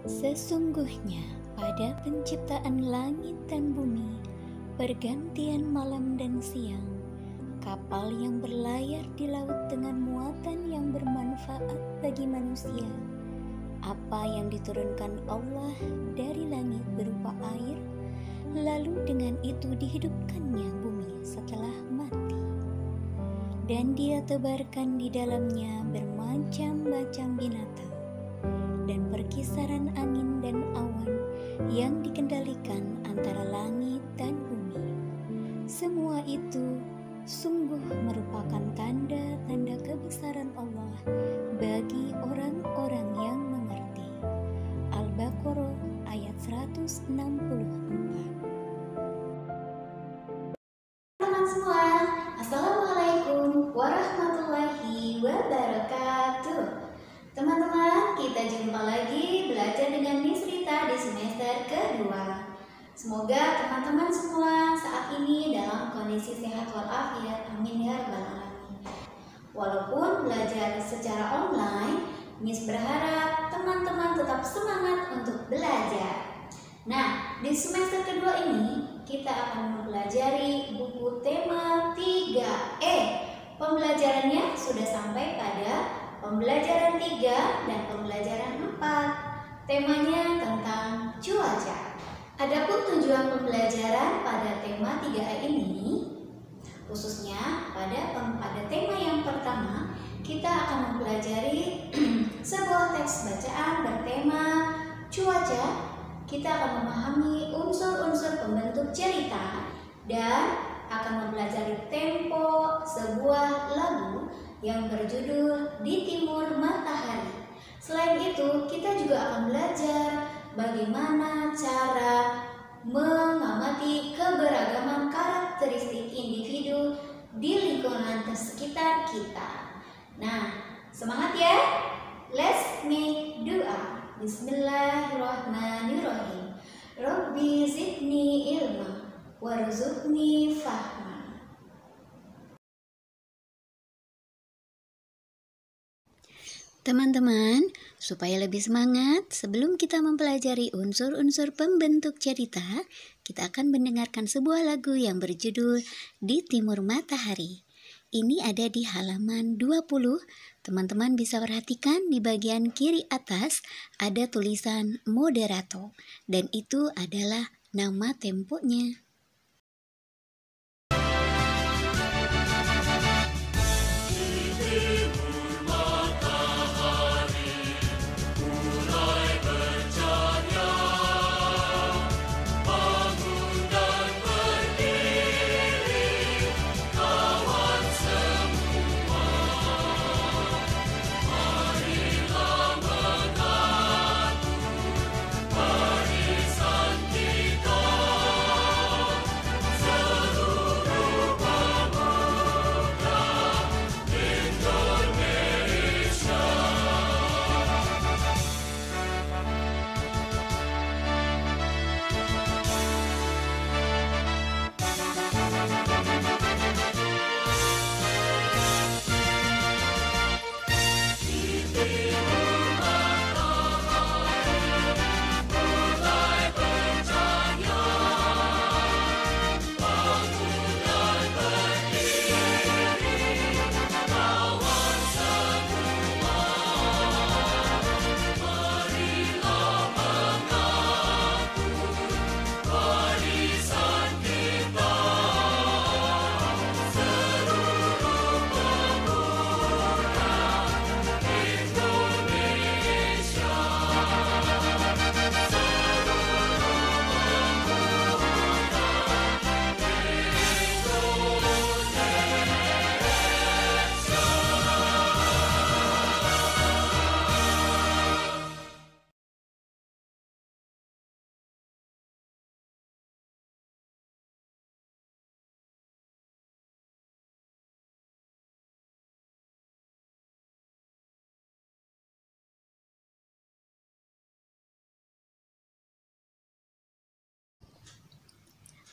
Sesungguhnya pada penciptaan langit dan bumi, pergantian malam dan siang, kapal yang berlayar di laut dengan muatan yang bermanfaat bagi manusia, apa yang diturunkan Allah dari langit berupa air, lalu dengan itu dihidupkannya bumi setelah mati. Dan Dia tebarkan di dalamnya bermacam-macam binatang, dan perkisaran angin dan awan yang dikendalikan antara langit dan bumi. Semua itu sungguh merupakan tanda-tanda kebesaran Allah bagi orang-orang yang mengerti. Al-Baqarah ayat 164. Teman semua, Assalamualaikum warahmatullahi wabarakatuh. Teman-teman, kita jumpa lagi belajar dengan Miss Rita di semester kedua. Semoga teman-teman semua saat ini dalam kondisi sehat walafiat, amin ya rabbal alamin. Walaupun belajar secara online, Miss berharap teman-teman tetap semangat untuk belajar. Nah, di semester kedua ini kita akan mempelajari buku tema 3E. Pembelajarannya sudah sampai pada pembelajaran 3 dan pembelajaran 4. Temanya tentang cuaca. Adapun tujuan pembelajaran pada tema 3E ini, khususnya pada tema yang pertama, kita akan mempelajari sebuah teks bacaan bertema cuaca. Kita akan memahami unsur-unsur pembentuk cerita dan akan mempelajari tempo sebuah lagu yang berjudul Di Timur Matahari. Selain itu, kita juga akan belajar bagaimana cara mengamati keberagaman karakteristik individu di lingkungan sekitar kita. Nah, semangat ya! Let's make doa. Bismillahirrahmanirrahim. Rabbi zidni ilma warzuqni fahma. Teman-teman, supaya lebih semangat, sebelum kita mempelajari unsur-unsur pembentuk cerita, kita akan mendengarkan sebuah lagu yang berjudul Di Timur Matahari. Ini ada di halaman 20. Teman-teman bisa perhatikan di bagian kiri atas ada tulisan moderato, dan itu adalah nama temponya.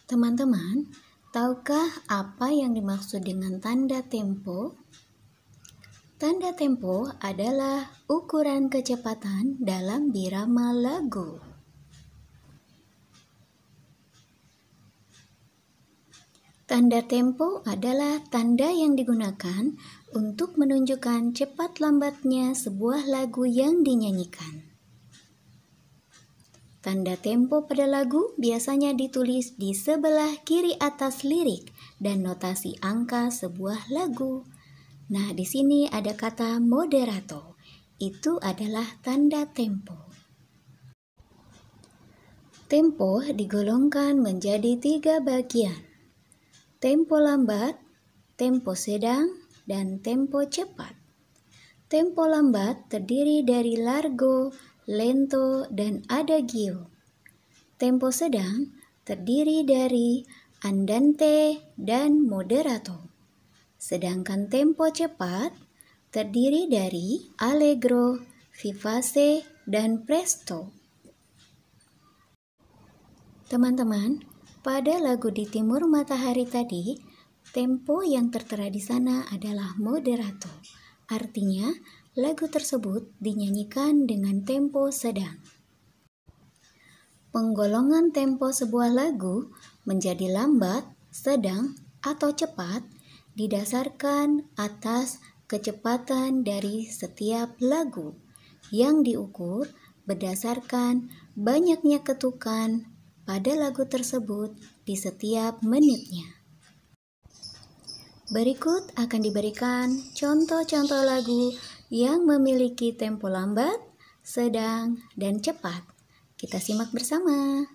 Teman-teman, tahukah apa yang dimaksud dengan tanda tempo? Tanda tempo adalah ukuran kecepatan dalam birama lagu. Tanda tempo adalah tanda yang digunakan untuk menunjukkan cepat lambatnya sebuah lagu yang dinyanyikan. Tanda tempo pada lagu biasanya ditulis di sebelah kiri atas lirik dan notasi angka sebuah lagu. Nah, di sini ada kata moderato. Itu adalah tanda tempo. Tempo digolongkan menjadi 3 bagian. Tempo lambat, tempo sedang, dan tempo cepat. Tempo lambat terdiri dari largo, lento, dan adagio. Tempo sedang terdiri dari andante dan moderato. Sedangkan tempo cepat terdiri dari allegro, vivace, dan presto. Teman-teman, pada lagu Di Timur Matahari tadi, tempo yang tertera di sana adalah moderato. Artinya, lagu tersebut dinyanyikan dengan tempo sedang. Penggolongan tempo sebuah lagu menjadi lambat, sedang, atau cepat didasarkan atas kecepatan dari setiap lagu yang diukur berdasarkan banyaknya ketukan pada lagu tersebut di setiap menitnya. Berikut akan diberikan contoh-contoh lagu yang memiliki tempo lambat, sedang, dan cepat. Kita simak bersama.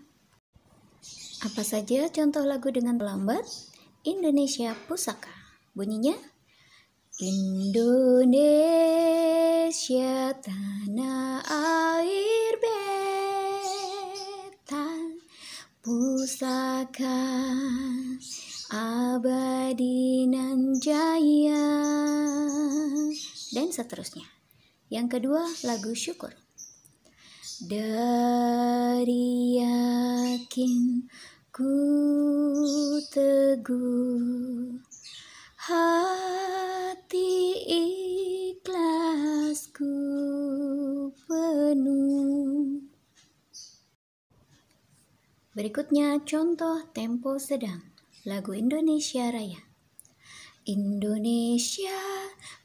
Apa saja contoh lagu dengan lambat? Indonesia Pusaka. Bunyinya, Indonesia tanah air beta, pusaka abadi nan jaya, dan seterusnya. Yang kedua, lagu syukur. Dari yakin ku teguh, hati ikhlasku penuh. Berikutnya contoh tempo sedang, lagu Indonesia Raya. Indonesia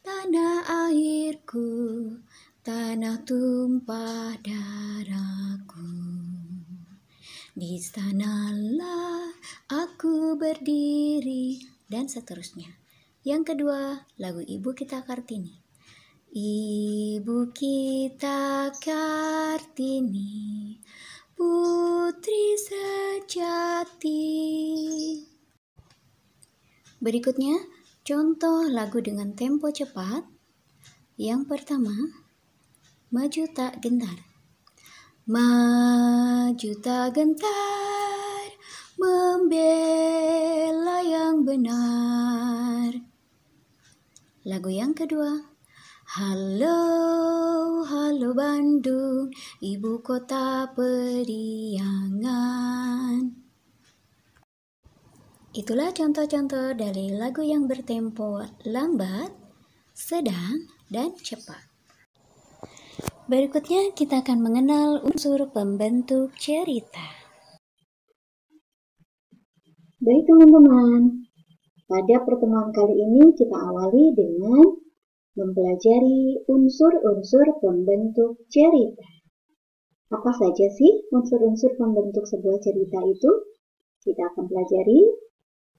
tanah airku, tanah tumpah darahku, di sanalah aku berdiri, dan seterusnya. Yang kedua, lagu Ibu Kita Kartini. Ibu kita Kartini, putri sejati. Berikutnya, contoh lagu dengan tempo cepat. Yang pertama, Maju Tak Gentar. Maju tak gentar, membela yang benar. Lagu yang kedua, Halo, halo Bandung, ibu kota periangan. Itulah contoh-contoh dari lagu yang bertempo lambat, sedang, dan cepat. Berikutnya kita akan mengenal unsur pembentuk cerita. Baik teman-teman, pada pertemuan kali ini kita awali dengan mempelajari unsur-unsur pembentuk cerita. Apa saja sih unsur-unsur pembentuk sebuah cerita itu? Kita akan pelajari,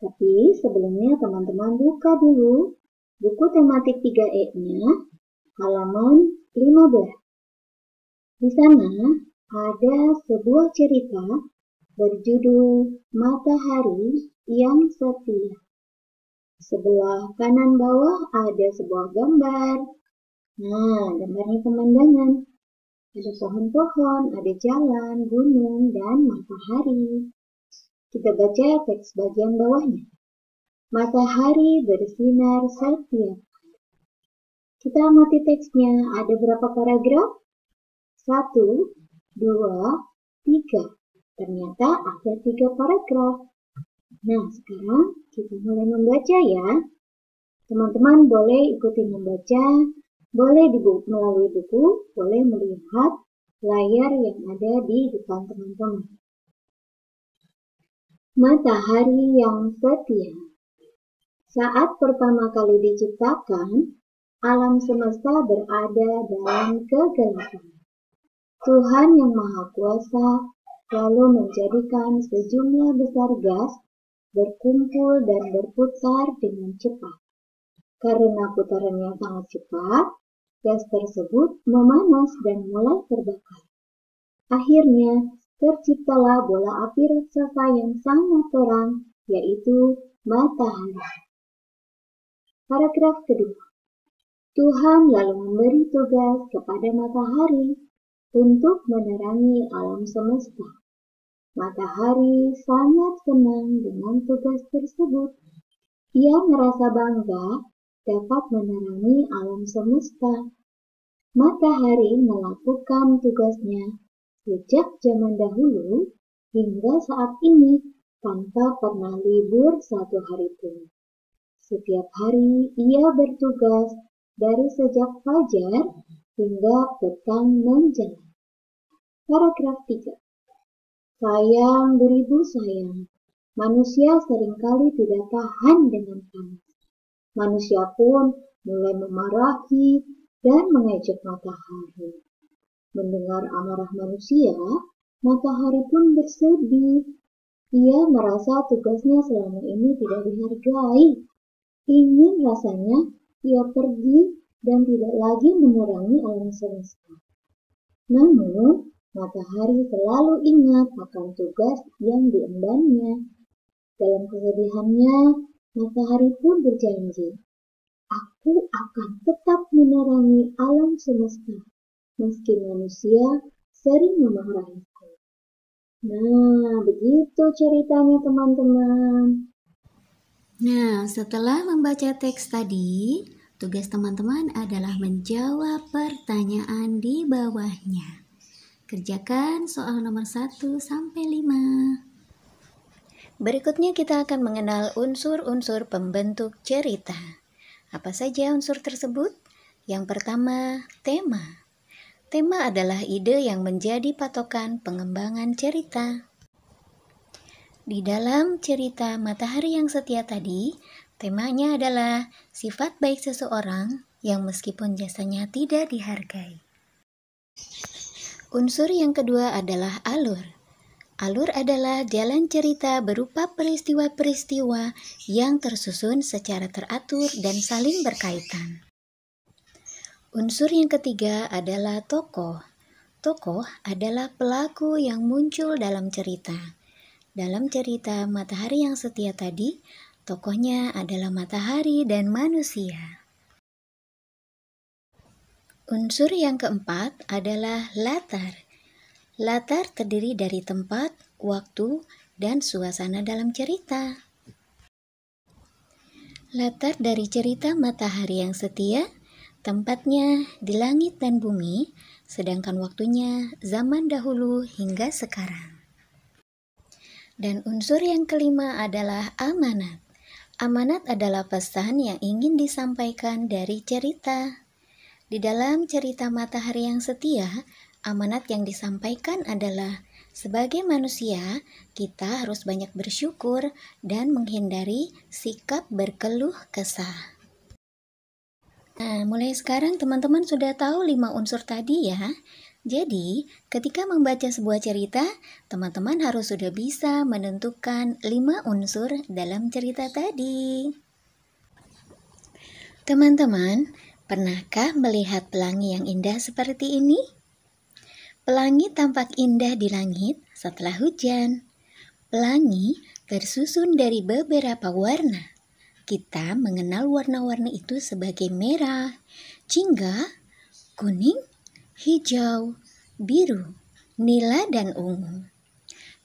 tapi sebelumnya teman-teman buka dulu buku tematik 3E-nya, halaman 15. Di sana ada sebuah cerita berjudul Matahari yang Setia. Sebelah kanan bawah ada sebuah gambar. Nah, gambarnya pemandangan. Ada pohon-pohon, ada jalan, gunung, dan matahari. Kita baca teks bagian bawahnya. Matahari bersinar setiap. Kita amati teksnya, ada berapa paragraf? 1, 2, 3. Ternyata ada 3 paragraf. Nah, sekarang kita mulai membaca ya. Teman-teman boleh ikuti membaca, boleh melalui buku, boleh melihat layar yang ada di depan teman-teman. Matahari yang setia. Saat pertama kali diciptakan, alam semesta berada dalam kegelapan. Tuhan yang Maha Kuasa lalu menjadikan sejumlah besar gas berkumpul dan berputar dengan cepat. Karena putarannya sangat cepat, gas tersebut memanas dan mulai terbakar. Akhirnya, terciptalah bola api raksasa yang sangat terang, yaitu matahari. Paragraf kedua. Tuhan lalu memberi tugas kepada matahari untuk menerangi alam semesta. Matahari sangat senang dengan tugas tersebut. Ia merasa bangga dapat menerangi alam semesta. Matahari melakukan tugasnya sejak zaman dahulu hingga saat ini tanpa pernah libur satu hari pun. Setiap hari ia bertugas dari sejak fajar hingga petang menjelang. Paragraf 3. Sayang beribu sayang, manusia seringkali tidak tahan dengan panas. Manusia pun mulai memarahi dan mengejek matahari. Mendengar amarah manusia, matahari pun bersedih. Ia merasa tugasnya selama ini tidak dihargai. Ingin rasanya ia pergi dan tidak lagi menerangi alam semesta. Namun, matahari selalu ingat akan tugas yang diembannya. Dalam kesedihannya, matahari pun berjanji, "Aku akan tetap menerangi alam semesta, meski manusia sering memarahiku." Nah, begitu ceritanya teman-teman. Nah, setelah membaca teks tadi, tugas teman-teman adalah menjawab pertanyaan di bawahnya. Kerjakan soal nomor 1 sampai 5. Berikutnya kita akan mengenal unsur-unsur pembentuk cerita. Apa saja unsur tersebut? Yang pertama, tema. Tema adalah ide yang menjadi patokan pengembangan cerita. Di dalam cerita Matahari yang Setia tadi, temanya adalah sifat baik seseorang yang meskipun jasanya tidak dihargai. Unsur yang kedua adalah alur. Alur adalah jalan cerita berupa peristiwa-peristiwa yang tersusun secara teratur dan saling berkaitan. Unsur yang ketiga adalah tokoh. Tokoh adalah pelaku yang muncul dalam cerita. Dalam cerita Matahari yang Setia tadi, tokohnya adalah matahari dan manusia. Unsur yang keempat adalah latar. Latar terdiri dari tempat, waktu, dan suasana dalam cerita. Latar dari cerita Matahari yang Setia, tempatnya di langit dan bumi, sedangkan waktunya zaman dahulu hingga sekarang. Dan unsur yang kelima adalah amanat. Amanat adalah pesan yang ingin disampaikan dari cerita. Di dalam cerita Matahari yang Setia, amanat yang disampaikan adalah sebagai manusia, kita harus banyak bersyukur dan menghindari sikap berkeluh kesah. Nah, mulai sekarang teman-teman sudah tahu 5 unsur tadi ya. Jadi, ketika membaca sebuah cerita, teman-teman harus sudah bisa menentukan 5 unsur dalam cerita tadi. Teman-teman, pernahkah melihat pelangi yang indah seperti ini? Pelangi tampak indah di langit setelah hujan. Pelangi tersusun dari beberapa warna. Kita mengenal warna-warni itu sebagai merah, jingga, kuning, hijau, biru, nila, dan ungu.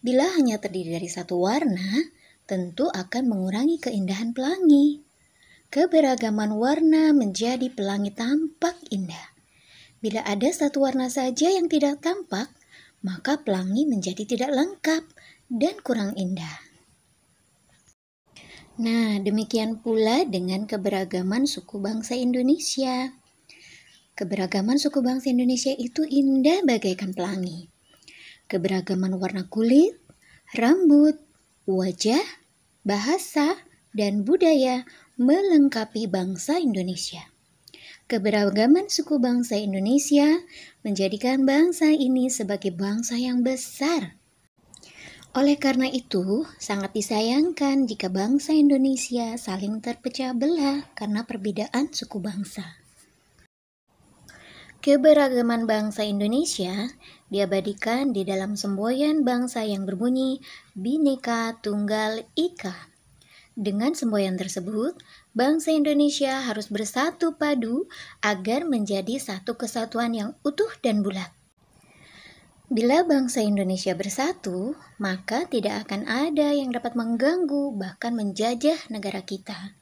Bila hanya terdiri dari satu warna, tentu akan mengurangi keindahan pelangi. Keberagaman warna menjadi pelangi tampak indah. Bila ada satu warna saja yang tidak tampak, maka pelangi menjadi tidak lengkap dan kurang indah. Nah, demikian pula dengan keberagaman suku bangsa Indonesia. Keberagaman suku bangsa Indonesia itu indah bagaikan pelangi. Keberagaman warna kulit, rambut, wajah, bahasa, dan budaya melengkapi bangsa Indonesia. Keberagaman suku bangsa Indonesia menjadikan bangsa ini sebagai bangsa yang besar. Oleh karena itu, sangat disayangkan jika bangsa Indonesia saling terpecah belah karena perbedaan suku bangsa. Keberagaman bangsa Indonesia diabadikan di dalam semboyan bangsa yang berbunyi Bhinneka Tunggal Ika. Dengan semboyan tersebut, bangsa Indonesia harus bersatu padu agar menjadi satu kesatuan yang utuh dan bulat. Bila bangsa Indonesia bersatu, maka tidak akan ada yang dapat mengganggu bahkan menjajah negara kita.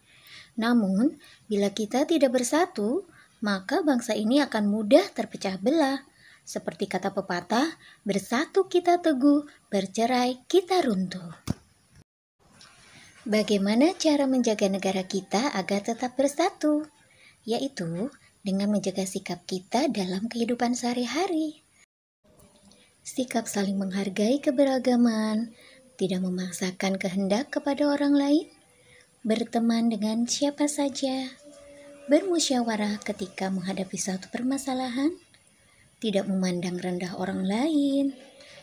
Namun, bila kita tidak bersatu, maka bangsa ini akan mudah terpecah belah. Seperti kata pepatah, bersatu kita teguh, bercerai kita runtuh. Bagaimana cara menjaga negara kita agar tetap bersatu? Yaitu dengan menjaga sikap kita dalam kehidupan sehari-hari. Sikap saling menghargai keberagaman, tidak memaksakan kehendak kepada orang lain, berteman dengan siapa saja, bermusyawarah ketika menghadapi suatu permasalahan, tidak memandang rendah orang lain,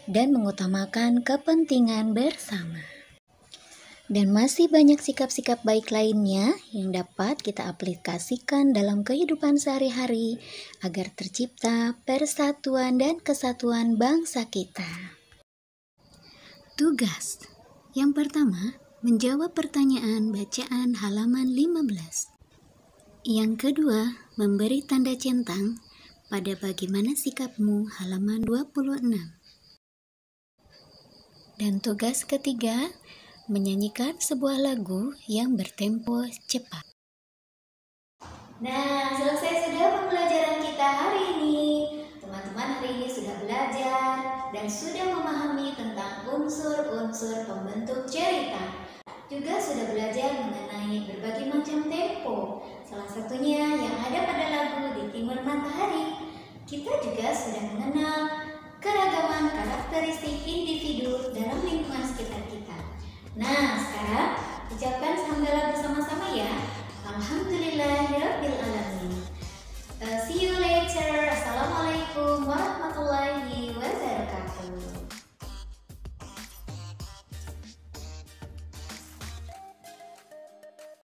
dan mengutamakan kepentingan bersama. Dan masih banyak sikap-sikap baik lainnya yang dapat kita aplikasikan dalam kehidupan sehari-hari agar tercipta persatuan dan kesatuan bangsa kita. Tugas yang pertama, menjawab pertanyaan bacaan halaman 15. Yang kedua, memberi tanda centang pada bagaimana sikapmu halaman 26. Dan tugas ketiga, menyanyikan sebuah lagu yang bertempo cepat. Nah, selesai sudah pembelajaran kita hari ini. Teman-teman hari ini sudah belajar dan sudah memahami tentang unsur-unsur pembentuk cerita. Juga sudah belajar mengenai berbagai macam tempo. Salah satunya yang ada pada lagu Di Timur Matahari. Kita juga sudah mengenal keragaman karakteristik individu dalam lingkungan sekitar kita. Nah, sekarang ucapkan hamdalah bersama-sama ya. Alhamdulillah.